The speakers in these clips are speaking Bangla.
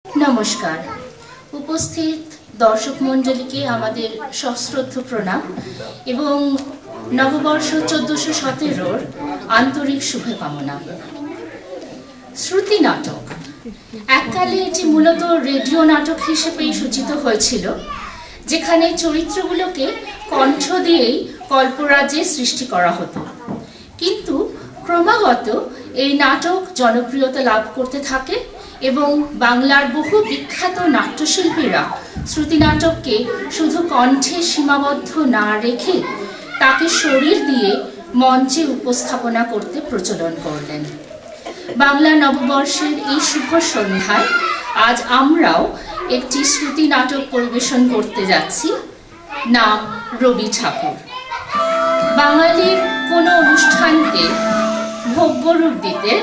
नमस्कार उपस्थित दर्शक मंडली के आमादेर सश्रद्ध प्रणाम एवं नववर्ष 1417 आंतरिक शुभकामना। श्रुति नाटक एककाले एटी मूलत रेडियो नाटक हिसेबेई सूचित हयेछिल, जेखाने चरित्रगुलोके कण्ठ दिएई कल्पराज्ये सृष्टि करा हतो। किन्तु क्रमागत এই নাটক জনপ্রিয়তা লাভ করতে থাকে এবং বাংলার বহু বিখ্যাত নাট্যশিল্পীরা শ্রুতি নাটককে শুধু কণ্ঠে সীমাবদ্ধ না রেখে তাকে শরীর দিয়ে মঞ্চে উপস্থাপনা করতে প্রচলন করলেন। বাংলা নববর্ষের এই শুভ সন্ধ্যায় আজ আমরাও একটি শ্রুতি নাটক পরিবেশন করতে যাচ্ছি, নাম রবি ঠাকুর। বাঙালির কোনো অনুষ্ঠানকে ভব্য রূপ দিতে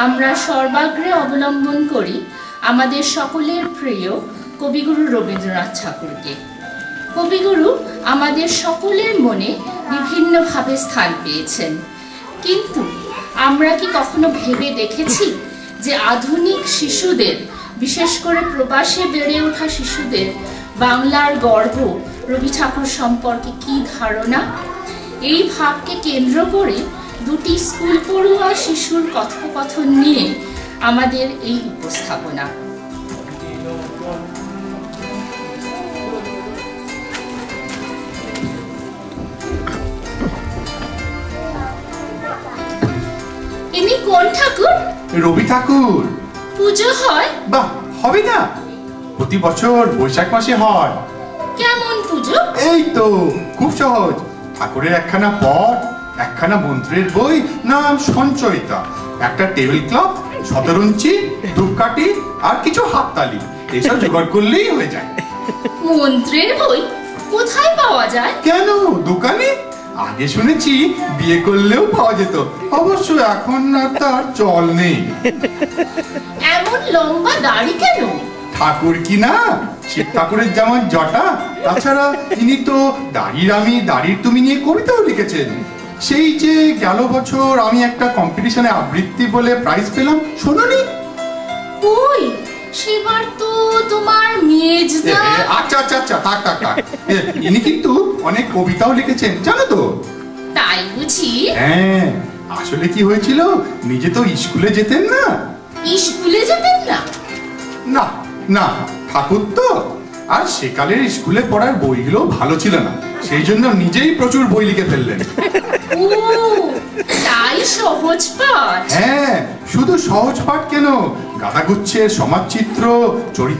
আমরা সর্বাগ্রে অবলম্বন করি আমাদের সকলের প্রিয় কবিগুরু রবীন্দ্রনাথ ঠাকুরকে। কবিগুরু আমাদের সকলের মনে বিভিন্নভাবে স্থান পেয়েছেন, কিন্তু আমরা কি কখনো ভেবে দেখেছি যে আধুনিক শিশুদের, বিশেষ করে প্রবাসে বেড়ে ওঠা শিশুদের বাংলার গর্ব রবি ঠাকুর সম্পর্কে কি ধারণা? এই ভাবকে কেন্দ্র করে দুটি স্কুল পড়ুয়া শিশুর কথোপকথন নিয়ে আমাদের এই উপস্থাপনা। ইনি কোন ঠাকুর? রবি ঠাকুর। পুজো হয়? বাহ, হবে না? প্রতি বছর বৈশাখ মাসে হয়। কেমন পুজো? এই তো খুব সহজ। ঠাকুরের একখানা পট, একখানা মন্ত্রের বই, নাম সঞ্চয়িতা, একটা টেবিল ক্লথ, শতরঞ্চি, ধূপকাঠি আর কিছু হাততালি, এসব জোগাড় করলেই হয়ে যায়। মন্ত্রের বই কোথায় পাওয়া যায়? কেন, দোকানে? আগে শুনেছি বিয়ে করলেও পাওয়া যেত, অবশ্য এখন আর তার চল নেই। এমন লম্বা দাড়ি কেন? ঠাকুর কি না, শিব ঠাকুরের যেমন জটা, তাছাড়া ইনি তো দাড়ির আমি দাড়ির তুমি নিয়ে কবিতাও লিখেছেন। সেই যে গেল বছর আমি একটা কম্পিটিশনে আবৃত্তি বলে প্রাইজ পেলাম, শোনোনি? কই, সেবার তো তোমার মেজদা। আচ্ছা আচ্ছা আচ্ছা, থাক থাক থাক। ইনি কিন্তু অনেক কবিতাও লিখেছেন, জানো তো? তাই বুঝি? হ্যাঁ, আসলে কি হয়েছিল, নিজে তো স্কুলে যেতেন না। স্কুলে যেতেন না? না না, ঠাকুর তো। আর সেকালের স্কুলে পড়ার বইগুলো ভালো ছিল না, সেই জন্য নিজেই প্রচুর বই লিখে ফেললেন। ও, তাই সহজ পাঠ? হ্যাঁ, শুধু সহজ পাঠ কেন, গাদাগুচ্ছের সমাজচিত্র, চরিত্র